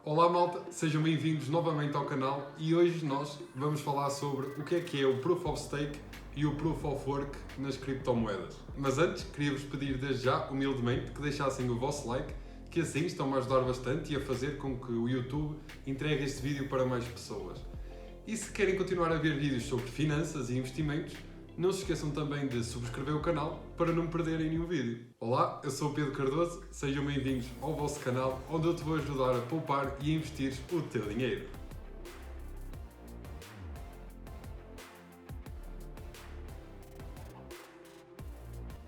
Olá malta, sejam bem-vindos novamente ao canal e hoje nós vamos falar sobre o que é o Proof of Stake e o Proof of Work nas criptomoedas. Mas antes, queria-vos pedir desde já, humildemente, que deixassem o vosso like, que assim estão-me a ajudar bastante e a fazer com que o YouTube entregue este vídeo para mais pessoas. E se querem continuar a ver vídeos sobre finanças e investimentos, não se esqueçam também de subscrever o canal para não perderem nenhum vídeo. Olá, eu sou o Pedro Cardoso, sejam bem-vindos ao vosso canal onde eu te vou ajudar a poupar e a investir o teu dinheiro.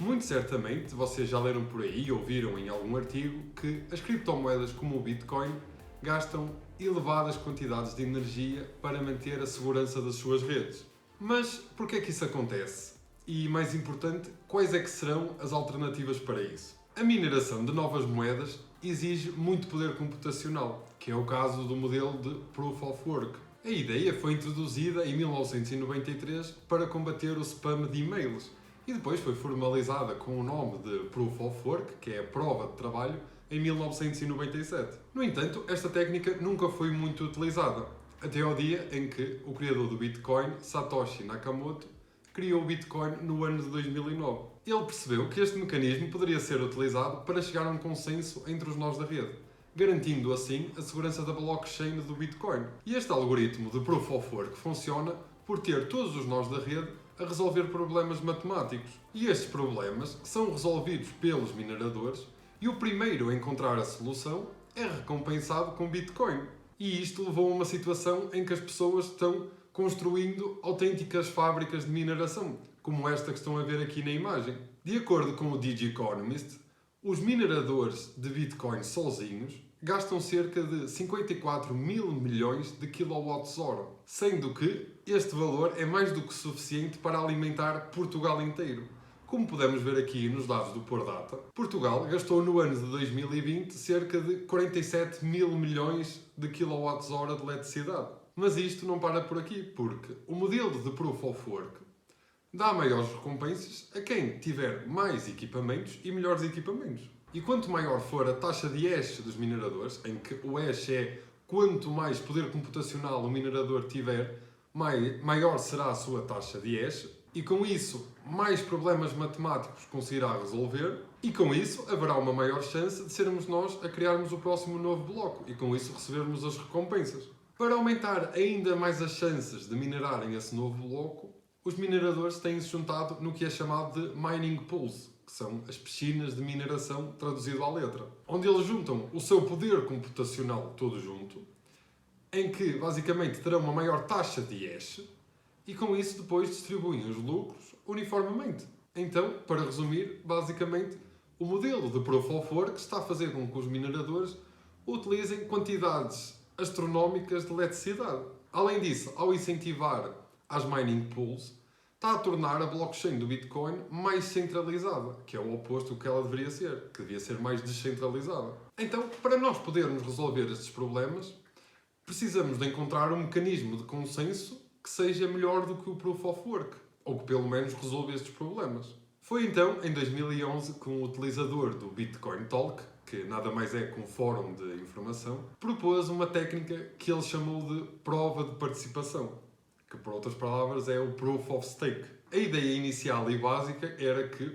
Muito certamente vocês já leram por aí ou viram em algum artigo que as criptomoedas como o Bitcoin gastam elevadas quantidades de energia para manter a segurança das suas redes. Mas por que é que isso acontece? E mais importante, quais é que serão as alternativas para isso? A mineração de novas moedas exige muito poder computacional, que é o caso do modelo de Proof of Work. A ideia foi introduzida em 1993 para combater o spam de e-mails e depois foi formalizada com o nome de Proof of Work, que é a prova de trabalho, em 1997. No entanto, esta técnica nunca foi muito utilizada, até ao dia em que o criador do Bitcoin, Satoshi Nakamoto, criou o Bitcoin no ano de 2009. Ele percebeu que este mecanismo poderia ser utilizado para chegar a um consenso entre os nós da rede, garantindo assim a segurança da blockchain do Bitcoin. E este algoritmo de Proof of Work funciona por ter todos os nós da rede a resolver problemas matemáticos. E estes problemas são resolvidos pelos mineradores e o primeiro a encontrar a solução é recompensado com Bitcoin. E isto levou a uma situação em que as pessoas estão construindo autênticas fábricas de mineração, como esta que estão a ver aqui na imagem. De acordo com o Digi Economist, os mineradores de Bitcoin sozinhos gastam cerca de 54 mil milhões de kWh, sendo que este valor é mais do que suficiente para alimentar Portugal inteiro. Como podemos ver aqui nos dados do Pordata, Portugal gastou no ano de 2020 cerca de 47 mil milhões de kWh de eletricidade. Mas isto não para por aqui, porque o modelo de Proof of Work dá maiores recompensas a quem tiver mais equipamentos e melhores equipamentos. E quanto maior for a taxa de hash dos mineradores, em que o hash é quanto mais poder computacional o minerador tiver, maior será a sua taxa de hash, e com isso mais problemas matemáticos conseguirá resolver, e com isso haverá uma maior chance de sermos nós a criarmos o próximo novo bloco e com isso recebermos as recompensas. Para aumentar ainda mais as chances de minerarem esse novo bloco, os mineradores têm-se juntado no que é chamado de mining pools, que são as piscinas de mineração traduzido à letra, onde eles juntam o seu poder computacional todo junto, em que basicamente terão uma maior taxa de hash, e com isso depois distribuem os lucros uniformemente. Então, para resumir, basicamente, o modelo de Proof of Work está a fazer com que os mineradores utilizem quantidades astronómicas de eletricidade. Além disso, ao incentivar as mining pools, está a tornar a blockchain do Bitcoin mais centralizada, que é o oposto do que ela deveria ser, que devia ser mais descentralizada. Então, para nós podermos resolver estes problemas, precisamos de encontrar um mecanismo de consenso que seja melhor do que o Proof of Work, ou que pelo menos resolva estes problemas. Foi então, em 2011, que um utilizador do Bitcoin Talk, que nada mais é que um fórum de informação, propôs uma técnica que ele chamou de prova de participação, que por outras palavras é o Proof of Stake. A ideia inicial e básica era que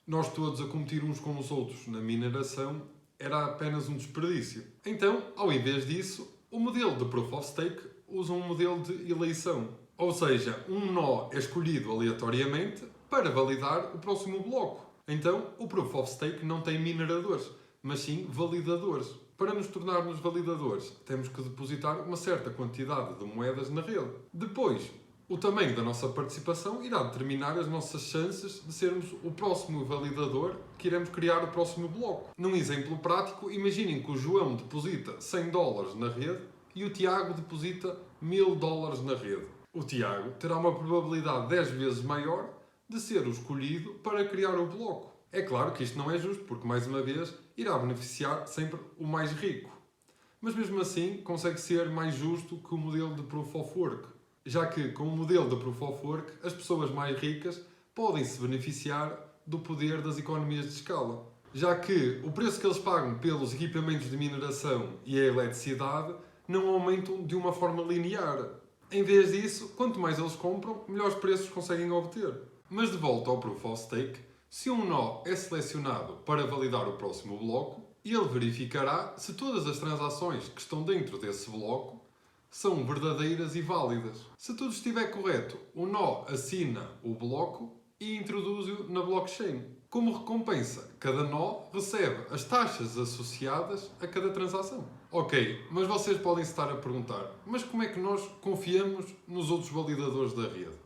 nós todos a competir uns com os outros na mineração era apenas um desperdício. Então, ao invés disso, o modelo de Proof of Stake usa um modelo de eleição. Ou seja, um nó é escolhido aleatoriamente para validar o próximo bloco. Então, o Proof of Stake não tem mineradores, mas sim validadores. Para nos tornarmos validadores, temos que depositar uma certa quantidade de moedas na rede. Depois, o tamanho da nossa participação irá determinar as nossas chances de sermos o próximo validador que iremos criar o próximo bloco. Num exemplo prático, imaginem que o João deposita $100 na rede e o Tiago deposita $1000 na rede. O Tiago terá uma probabilidade 10 vezes maior de ser o escolhido para criar o bloco. É claro que isto não é justo, porque, mais uma vez, irá beneficiar sempre o mais rico. Mas, mesmo assim, consegue ser mais justo que o modelo de Proof of Work, já que, com o modelo de Proof of Work, as pessoas mais ricas podem se beneficiar do poder das economias de escala. já que o preço que eles pagam pelos equipamentos de mineração e a eletricidade não aumentam de uma forma linear. Em vez disso, quanto mais eles compram, melhores preços conseguem obter. Mas de volta ao Proof of Stake, se um nó é selecionado para validar o próximo bloco, ele verificará se todas as transações que estão dentro desse bloco são verdadeiras e válidas. Se tudo estiver correto, o nó assina o bloco e introduz-o na blockchain. Como recompensa, cada nó recebe as taxas associadas a cada transação. Ok, mas vocês podem estar a perguntar, mas como é que nós confiamos nos outros validadores da rede?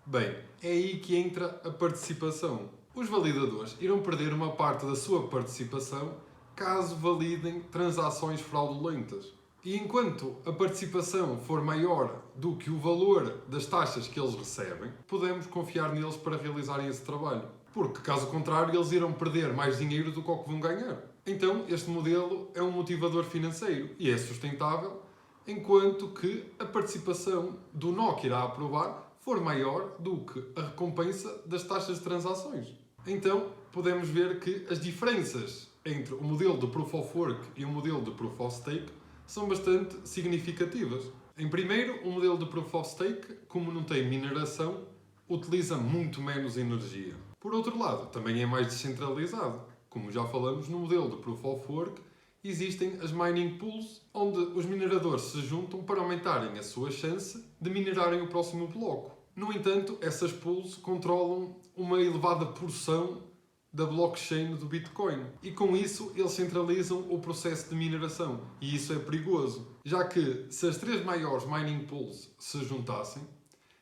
Bem, é aí que entra a participação. Os validadores irão perder uma parte da sua participação caso validem transações fraudulentas. E enquanto a participação for maior do que o valor das taxas que eles recebem, podemos confiar neles para realizarem esse trabalho. Porque, caso contrário, eles irão perder mais dinheiro do que o que vão ganhar. Então, este modelo é um motivador financeiro e é sustentável, enquanto que a participação do nó que irá aprovar for maior do que a recompensa das taxas de transações. Então, podemos ver que as diferenças entre o modelo de Proof of Work e o modelo de Proof of Stake são bastante significativas. Em primeiro, o modelo de Proof of Stake, como não tem mineração, utiliza muito menos energia. Por outro lado, também é mais descentralizado. Como já falamos, no modelo de Proof of Work existem as mining pools, onde os mineradores se juntam para aumentarem a sua chance de minerarem o próximo bloco. No entanto, essas pools controlam uma elevada porção da blockchain do Bitcoin. E com isso, eles centralizam o processo de mineração. E isso é perigoso, já que se as três maiores mining pools se juntassem,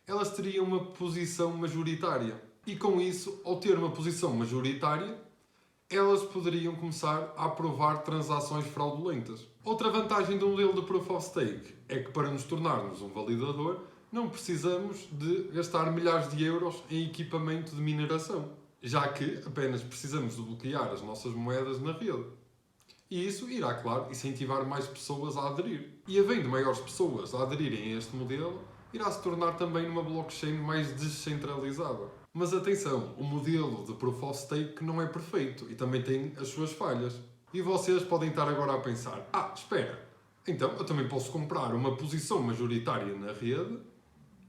elas teriam uma posição majoritária. E com isso, ao ter uma posição majoritária, elas poderiam começar a aprovar transações fraudulentas. Outra vantagem do modelo de Proof of Stake é que, para nos tornarmos um validador, não precisamos de gastar milhares de euros em equipamento de mineração, já que apenas precisamos de bloquear as nossas moedas na rede. E isso irá, claro, incentivar mais pessoas a aderir. E havendo maiores pessoas a aderirem a este modelo, irá se tornar também uma blockchain mais descentralizada. Mas atenção, o modelo de Proof of Stake não é perfeito e também tem as suas falhas. E vocês podem estar agora a pensar, espera, então eu também posso comprar uma posição majoritária na rede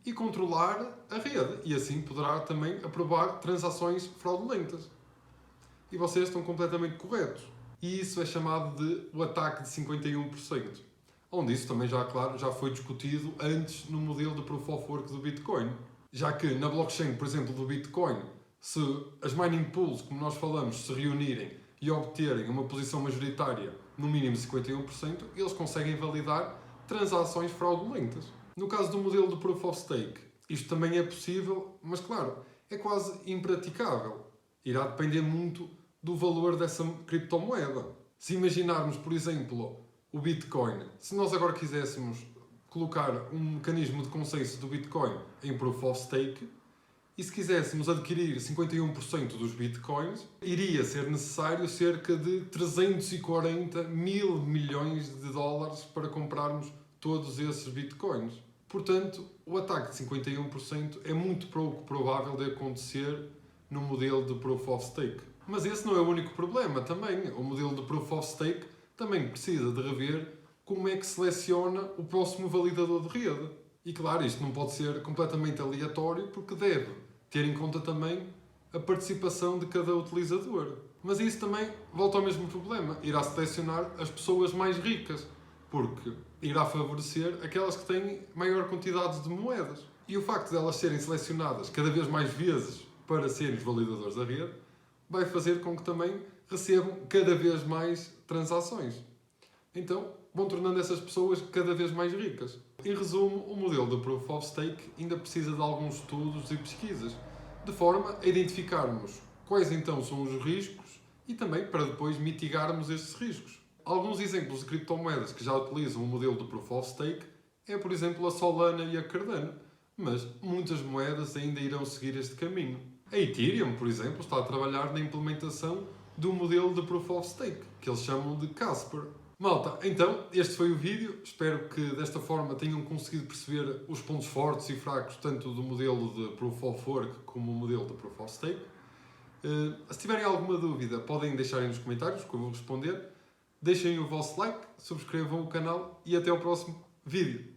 e controlar a rede, e assim poderá também aprovar transações fraudulentas. E vocês estão completamente corretos. E isso é chamado de o ataque de 51%. Onde isso também já, claro, já foi discutido antes no modelo de Proof of Work do Bitcoin. Já que na blockchain, por exemplo, do Bitcoin, se as mining pools, como nós falamos, se reunirem e obterem uma posição majoritária no mínimo de 51%, eles conseguem validar transações fraudulentas. No caso do modelo de Proof of Stake, isto também é possível, mas claro, é quase impraticável. Irá depender muito do valor dessa criptomoeda. Se imaginarmos, por exemplo, o Bitcoin, se nós agora quiséssemos colocar um mecanismo de consenso do Bitcoin em Proof of Stake, e se quiséssemos adquirir 51% dos Bitcoins, iria ser necessário cerca de 340 mil milhões de dólares para comprarmos todos esses Bitcoins. Portanto, o ataque de 51% é muito pouco provável de acontecer no modelo de Proof of Stake. Mas esse não é o único problema também. O modelo de Proof of Stake também precisa de rever como é que seleciona o próximo validador de rede. E claro, isto não pode ser completamente aleatório porque deve ter em conta também a participação de cada utilizador. Mas isso também volta ao mesmo problema. Irá selecionar as pessoas mais ricas, porque irá favorecer aquelas que têm maior quantidade de moedas. E o facto de elas serem selecionadas cada vez mais vezes para serem os validadores da rede vai fazer com que também recebam cada vez mais transações. Então, vão tornando essas pessoas cada vez mais ricas. Em resumo, o modelo de Proof of Stake ainda precisa de alguns estudos e pesquisas, de forma a identificarmos quais então são os riscos e também para depois mitigarmos estes riscos. Alguns exemplos de criptomoedas que já utilizam o modelo de Proof of Stake é, por exemplo, a Solana e a Cardano, mas muitas moedas ainda irão seguir este caminho. A Ethereum, por exemplo, está a trabalhar na implementação do modelo de Proof of Stake, que eles chamam de Casper. Malta, então, este foi o vídeo. Espero que desta forma tenham conseguido perceber os pontos fortes e fracos tanto do modelo de Proof of Work como o modelo de Proof of Stake. Se tiverem alguma dúvida, podem deixar aí nos comentários, que eu vou responder. Deixem o vosso like, subscrevam o canal e até ao próximo vídeo.